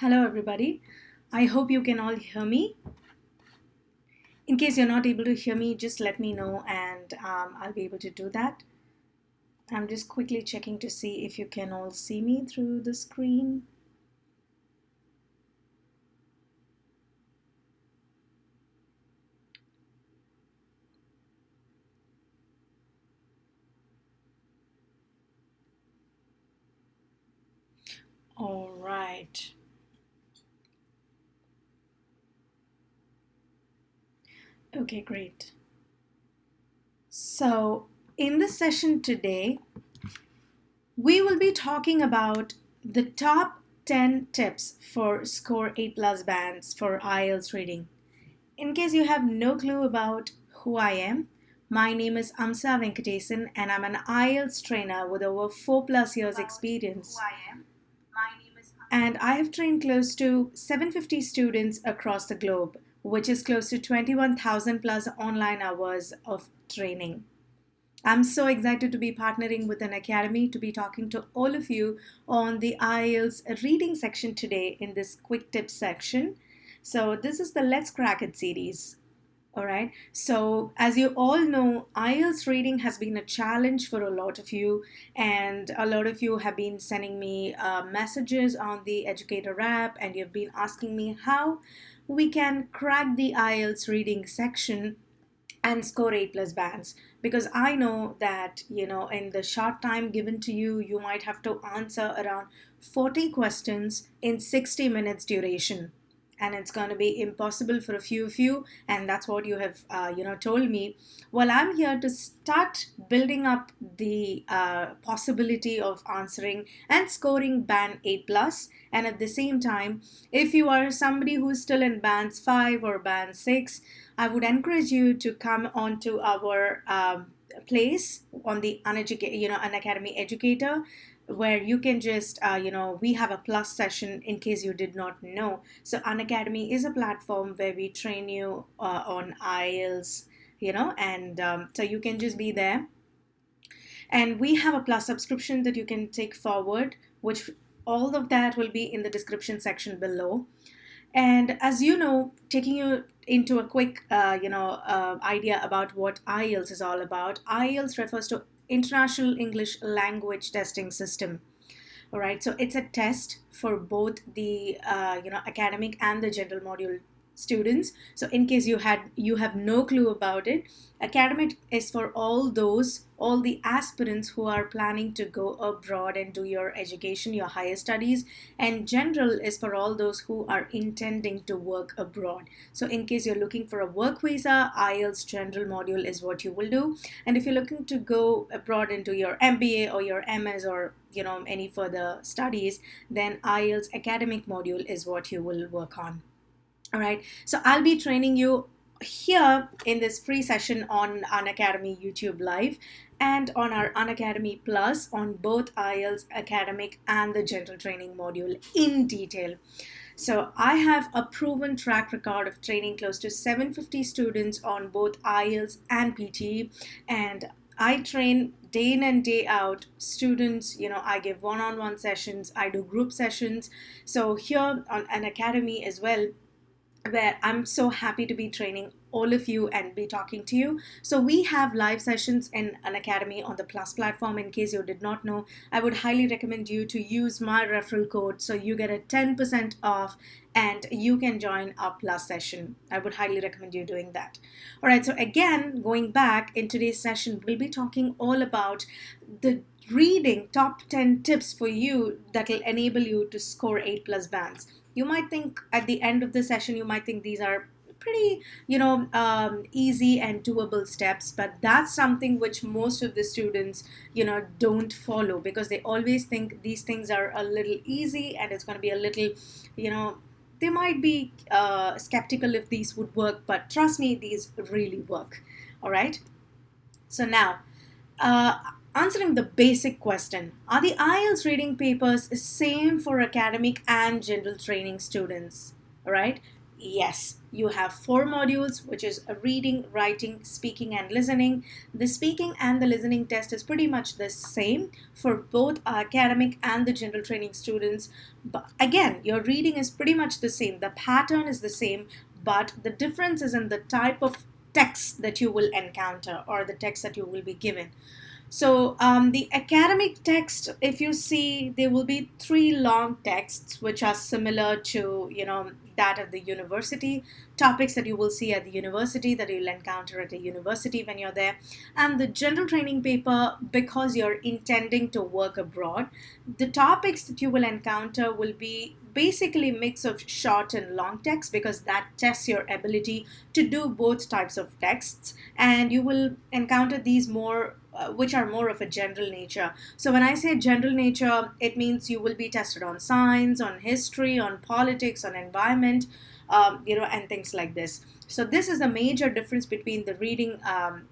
Hello, everybody. I hope you can all hear me. In case you're not able to hear me, just let me know and I'll be able to do that. I'm just quickly checking to see if you can all see me through the screen. All right. Okay, great. So, in this session today, we will be talking about the top 10 tips for score 8 plus bands for IELTS reading. In case you have no clue about who I am, my name is Amsa Venktesan and I'm an IELTS trainer with over 4 plus years experience. And I have trained close to 750 students across the globe, which is close to 21,000 plus online hours of training. I'm so excited to be partnering with Unacademy to be talking to all of you on the IELTS reading section today in this quick tips section. So this is the Let's Crack It series. All right. So, as you all know, IELTS reading has been a challenge for a lot of you, and a lot of you have been sending me messages on the Educator app, and you've been asking me how we can crack the IELTS reading section and score 8 plus bands, because I know that in the short time given to you, you might have to answer around 40 questions in 60 minutes duration, and it's going to be impossible for a few of you, and that's what you have told me. Well, I'm here to start building up the possibility of answering and scoring band 8 plus, and at the same time, if you are somebody who's still in bands 5 or band 6, I would encourage you to come onto our place on the Unacademy Educator, where you can just we have a plus session in case you did not know. So Unacademy is a platform where we train you on IELTS, and so you can just be there, and we have a plus subscription that you can take forward, which all of that will be in the description section below. And as you know, taking you into a quick, idea about what IELTS is all about. IELTS refers to International English Language Testing System. All right, so it's a test for both the academic and the general module students. So in case you have no clue about it, academic is for all the aspirants who are planning to go abroad and do your education, your higher studies, and general is for all those who are intending to work abroad. So in case you're looking for a work visa, IELTS general module is what you will do. And if you're looking to go abroad into your MBA or your MS or any further studies, then IELTS academic module is what you will work on. All right, so I'll be training you here in this free session on Unacademy YouTube Live and on our Unacademy Plus on both IELTS academic and the general training module in detail. So I have a proven track record of training close to 750 students on both IELTS and PT, and I train day in and day out students. I give one-on-one sessions, I do group sessions. So here on Unacademy as well, where I'm so happy to be training all of you and be talking to you. So we have live sessions in Unacademy on the Plus platform. In case you did not know, I would highly recommend you to use my referral code so you get a 10% off and you can join our Plus session. I would highly recommend you doing that. All right, so again, going back, in today's session, we'll be talking all about the reading top 10 tips for you that will enable you to score 8 plus bands. You might think at the end of the session, you might think these are pretty, easy and doable steps, but that's something which most of the students, don't follow, because they always think these things are a little easy and it's going to be a little, they might be skeptical if these would work, but trust me, these really work. All right. So now, uh, answering the basic question, are the IELTS reading papers same for academic and general training students? All right. Yes, you have four modules, which is a reading, writing, speaking, and listening. The speaking and the listening test is pretty much the same for both academic and the general training students. But again, your reading is pretty much the same. The pattern is the same, but the difference is in the type of text that you will encounter or the text that you will be given. So the academic text, if you see, there will be three long texts which are similar to, that of the university, topics that you will see at the university, that you'll encounter at the university when you're there. And the general training paper, because you're intending to work abroad, the topics that you will encounter will be basically a mix of short and long text, because that tests your ability to do both types of texts, and you will encounter these more which are more of a general nature. So when I say general nature, it means you will be tested on science, on history, on politics, on environment, and things like this. So this is the major difference between the reading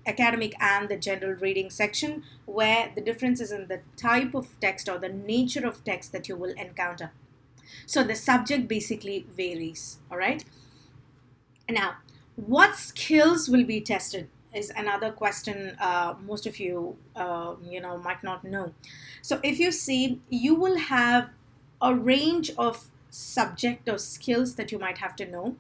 academic and the general reading section, where the difference is in the type of text or the nature of text that you will encounter. So the subject basically varies. All right. Now, what skills will be tested is another question most of you, might not know. So if you see, you will have a range of subject or skills that you might have to know.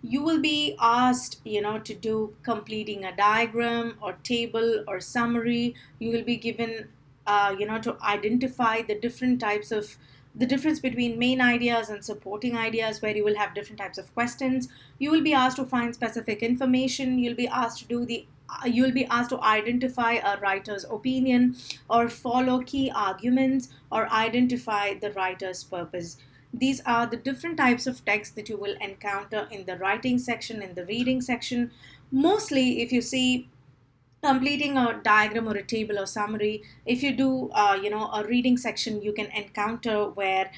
You will be asked, to do completing a diagram or table or summary. You will be given, to identify the different types of the difference between main ideas and supporting ideas, where you will have different types of questions. You will be asked to find specific information. You'll be asked to identify a writer's opinion, or follow key arguments, or identify the writer's purpose. These are the different types of text that you will encounter in the writing section, in the reading section. Mostly, if you see, completing a diagram or a table or summary, if you do a reading section, you can encounter where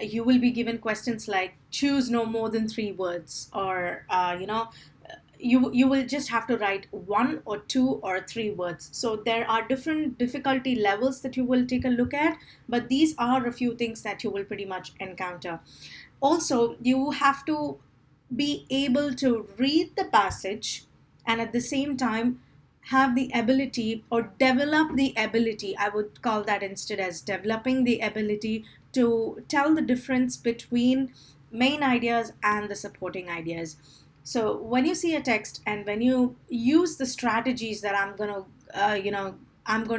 you will be given questions like choose no more than three words, or you will just have to write one or two or three words. So there are different difficulty levels that you will take a look at, but these are a few things that you will pretty much encounter. Also, you have to be able to read the passage, and at the same time have the ability, or develop the ability, I would call that instead as developing the ability, to tell the difference between main ideas and the supporting ideas. So when you see a text and when you use the strategies that I'm going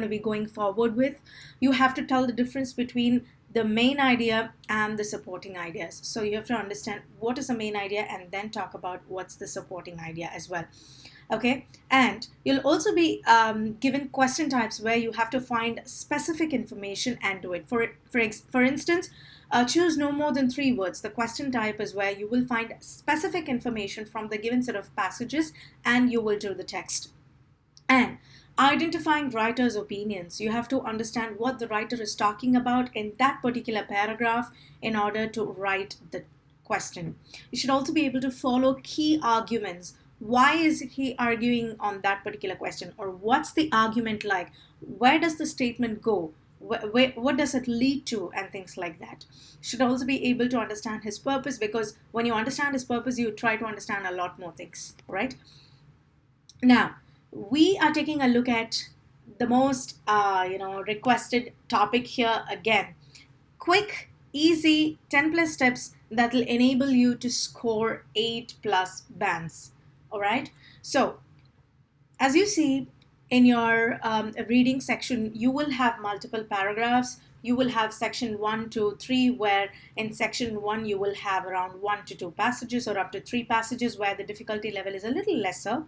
to be going forward with, you have to tell the difference between the main idea and the supporting ideas. So you have to understand what is the main idea and then talk about what's the supporting idea as well. Okay, and you'll also be given question types where you have to find specific information and do it. For instance, choose no more than three words. The question type is where you will find specific information from the given set of passages, and you will do the text. And identifying writer's opinions, you have to understand what the writer is talking about in that particular paragraph in order to write the question. You should also be able to follow key arguments. Why is he arguing on that particular question, or what's the argument like? Where does the statement go? What does it lead to, and things like that. You should also be able to understand his purpose, because when you understand his purpose, you try to understand a lot more things, right? Now, we are taking a look at the most requested topic here again. Quick, easy 10 plus steps that will enable you to score 8 plus bands. All right. So as you see in your reading section, you will have multiple paragraphs. You will have section 1, 2, 3, where in section 1 you will have around 1 to 2 passages, or up to 3 passages, where the difficulty level is a little lesser.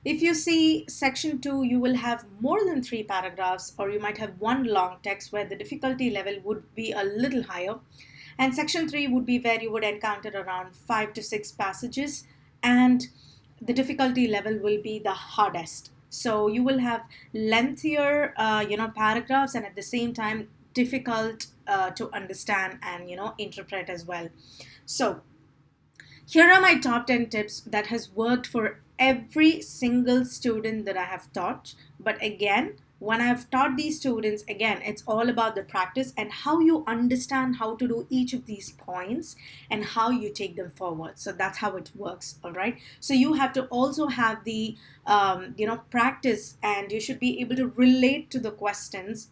If you see section 2, you will have more than 3 paragraphs, or you might have one long text where the difficulty level would be a little higher. And section 3 would be where you would encounter around 5 to 6 passages, and the difficulty level will be the hardest. So you will have lengthier, paragraphs, and at the same time difficult to understand and interpret as well. So here are my top 10 tips that has worked for every single student that I have taught. But again, when I've taught these students, again, it's all about the practice and how you understand how to do each of these points and how you take them forward. So that's how it works. All right. So you have to also have the practice, and you should be able to relate to the questions,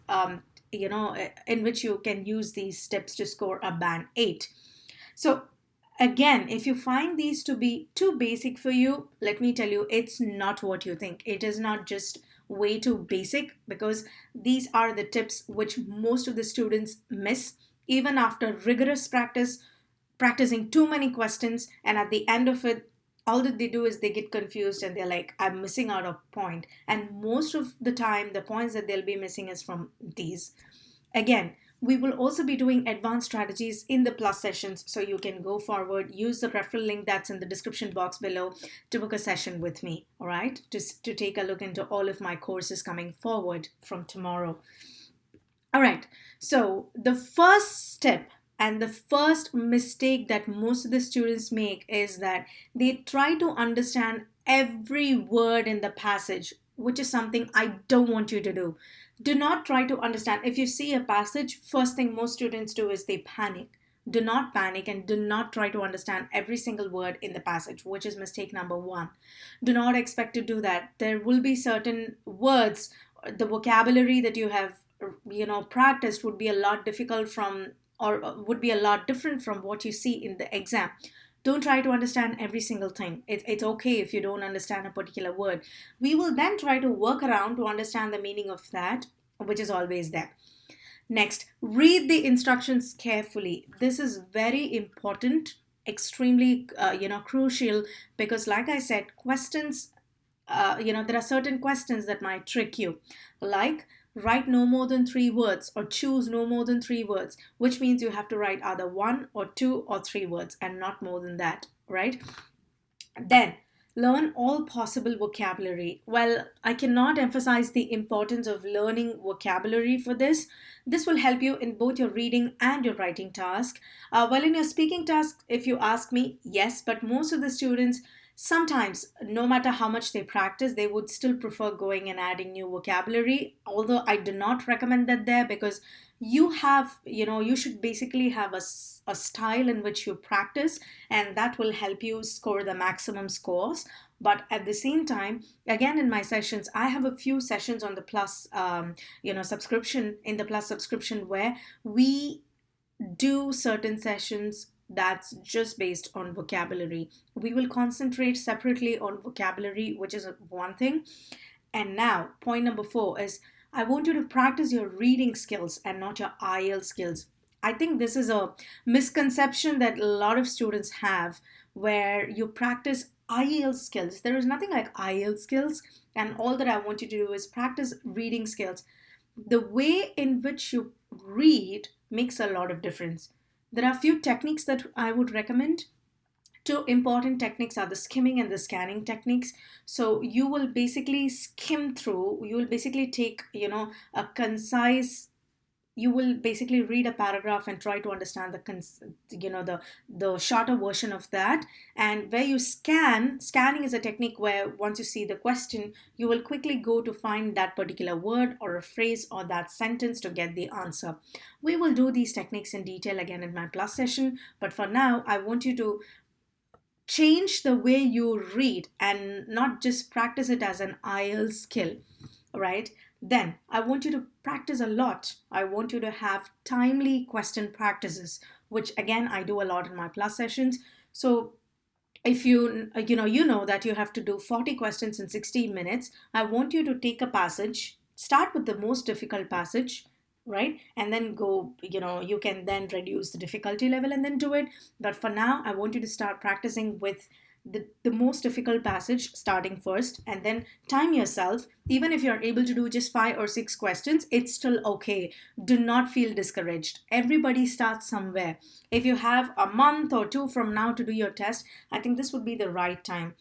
in which you can use these tips to score a band 8. So again, if you find these to be too basic for you, let me tell you, it's not what you think. It is not just way too basic, because these are the tips which most of the students miss even after rigorous practice, practicing too many questions, and at the end of it, all that they do is they get confused and they're like, I'm missing out a point. And most of the time, the points that they'll be missing is from these. Again, we will also be doing advanced strategies in the plus sessions, so you can go forward, use the referral link that's in the description box below to book a session with me, all right? Just to take a look into all of my courses coming forward from tomorrow. All right, so the first step and the first mistake that most of the students make is that they try to understand every word in the passage, which is something I don't want you to do. Do not try to understand. If you see a passage, first thing most students do is they panic. Do not panic and do not try to understand every single word in the passage, which is mistake number one. Do not expect to do that. There will be certain words, the vocabulary that you have practiced would be a lot difficult from, or would be a lot different from what you see in the exam. Don't try to understand every single thing. It's okay if you don't understand a particular word. We will then try to work around to understand the meaning of that, which is always there. Next, read the instructions carefully. This is very important, extremely crucial, because like I said, questions, there are certain questions that might trick you, like write no more than 3 words or choose no more than 3 words, which means you have to write either 1 or 2 or 3 words and not more than that, right? Then learn all possible vocabulary. Well, I cannot emphasize the importance of learning vocabulary for this. This will help you in both your reading and your writing task. Well, in your speaking task, if you ask me, yes, but most of the students, sometimes, no matter how much they practice, they would still prefer going and adding new vocabulary. Although I do not recommend that there, because you should basically have a style in which you practice, and that will help you score the maximum scores. But at the same time, again, in my sessions, I have a few sessions on the plus, subscription, in the plus subscription, where we do certain sessions that's just based on vocabulary. We will concentrate separately on vocabulary, which is one thing. And now, point number 4 is I want you to practice your reading skills and not your IELTS skills. I think this is a misconception that a lot of students have, where you practice IELTS skills. There is nothing like IELTS skills, and all that I want you to do is practice reading skills. The way in which you read makes a lot of difference. There are a few techniques that I would recommend. Two important techniques are the skimming and the scanning techniques. So you will basically skim through, you will basically take, a concise, you will basically read a paragraph and try to understand the shorter version of that. And where you scanning is a technique where once you see the question, you will quickly go to find that particular word or a phrase or that sentence to get the answer. We will do these techniques in detail again in my plus session, but for now I want you to change the way you read and not just practice it as an IELTS skill, right? Then I want you to practice a lot. I want you to have timely question practices, which again I do a lot in my plus sessions. So if you know that you have to do 40 questions in 60 minutes, I want you to take a passage, start with the most difficult passage, right? And then go, you can then reduce the difficulty level and then do it. But for now, I want you to start practicing with the most difficult passage starting first, and then time yourself. Even if you're able to do just 5 or 6 questions, it's still okay. Do not feel discouraged. Everybody starts somewhere. If you have a month or 2 from now to do your test, I think this would be the right time.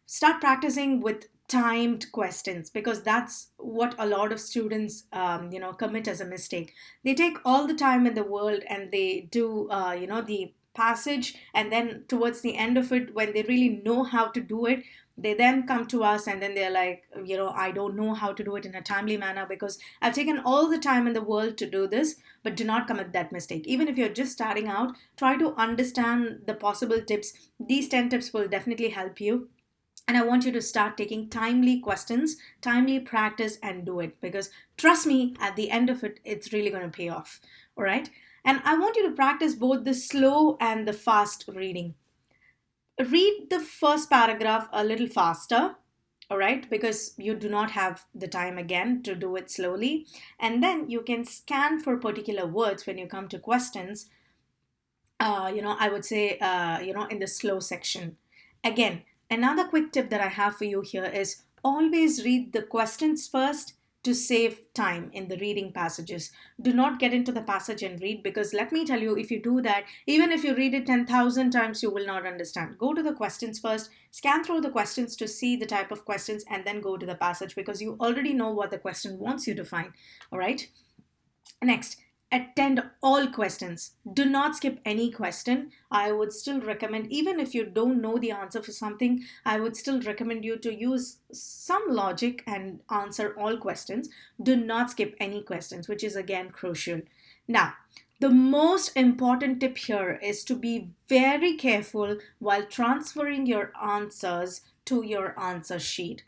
Start practicing with timed questions, because that's what a lot of students commit as a mistake. They take all the time in the world and they do the passage, and then towards the end of it, when they really know how to do it, they then come to us and then they're like, I don't know how to do it in a timely manner because I've taken all the time in the world to do this. But do not commit that mistake. Even if you're just starting out, try to understand the possible tips. These 10 tips will definitely help you. And I want you to start taking timely questions, timely practice, and do it, because trust me, at the end of it, it's really going to pay off. All right. And I want you to practice both the slow and the fast reading. Read the first paragraph a little faster, all right, because you do not have the time again to do it slowly. And then you can scan for particular words when you come to questions, I would say, in the slow section. Again, another quick tip that I have for you here is always read the questions first to save time in the reading passages. Do not get into the passage and read, because let me tell you, if you do that, even if you read it 10,000 times, you will not understand. Go to the questions first, scan through the questions to see the type of questions, and then go to the passage, because you already know what the question wants you to find. All right. Next, attend all questions. Do not skip any question. I would still recommend, even if you don't know the answer for something, I would still recommend you to use some logic and answer all questions. Do not skip any questions, which is again crucial. Now, the most important tip here is to be very careful while transferring your answers to your answer sheet.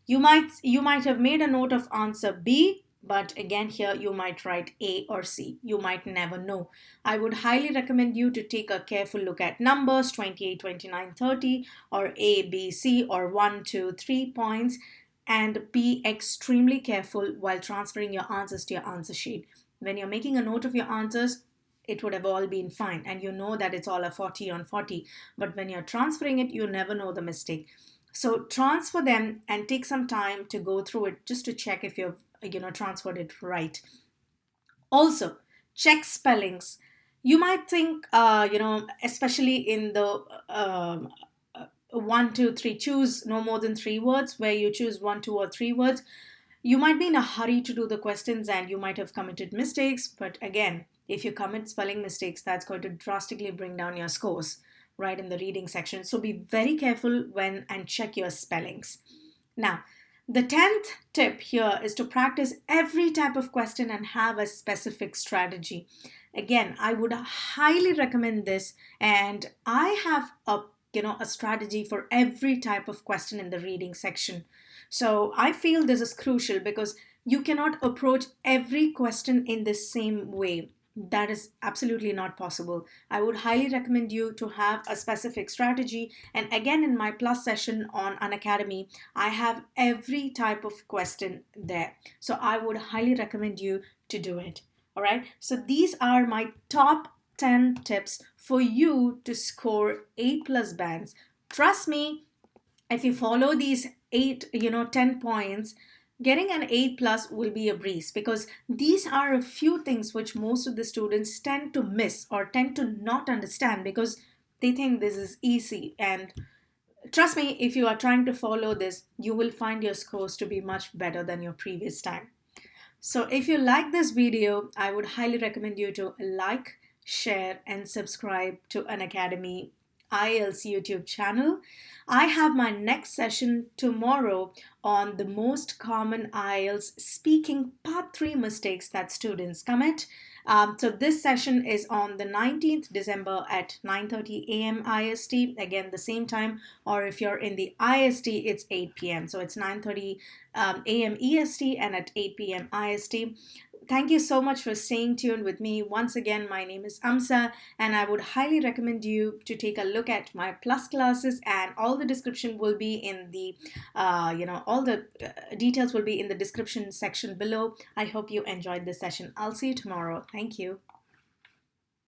You might have made a note of answer B, but again, here you might write A or C. You might never know. I would highly recommend you to take a careful look at numbers 28, 29, 30, or A, B, C, or 1, 2, 3 points, and be extremely careful while transferring your answers to your answer sheet. When you're making a note of your answers, it would have all been fine, and you know that it's all a 40 on 40. But when you're transferring it, you never know the mistake. So transfer them and take some time to go through it just to check if you've transferred it right. Also, check spellings. You might think, especially in the 1, 2, 3, choose no more than 3 words, where you choose 1, 2, or 3 words. You might be in a hurry to do the questions and you might have committed mistakes. But again, if you commit spelling mistakes, that's going to drastically bring down your scores right in the reading section. So be very careful when and check your spellings. Now, the 10th tip here is to practice every type of question and have a specific strategy. Again, I would highly recommend this, and I have a strategy for every type of question in the reading section. So I feel this is crucial because you cannot approach every question in the same way. That is absolutely not possible. I would highly recommend you to have a specific strategy. And again, in my Plus session on Unacademy, I have every type of question there. So I would highly recommend you to do it. All right. So these are my top 10 tips for you to score 8+ bands. Trust me, if you follow these 10 points, getting an 8+ will be a breeze, because these are a few things which most of the students tend to miss or tend to not understand because they think this is easy. And trust me, if you are trying to follow this, you will find your scores to be much better than your previous time. So if you like this video, I would highly recommend you to like, share, and subscribe to Unacademy IELTS YouTube channel. I have my next session tomorrow on the most common IELTS speaking part 3 mistakes that students commit. So this session is on the 19th December at 9:30 a.m. IST. Again, the same time, or if you're in the IST, it's 8 p.m. So it's 9:30 a.m. EST and at 8 p.m. IST. Thank you so much for staying tuned with me. Once again, my name is Amsa, and I would highly recommend you to take a look at my Plus classes, and all the description will be in the, all the details will be in the description section below. I hope you enjoyed this session. I'll see you tomorrow. Thank you.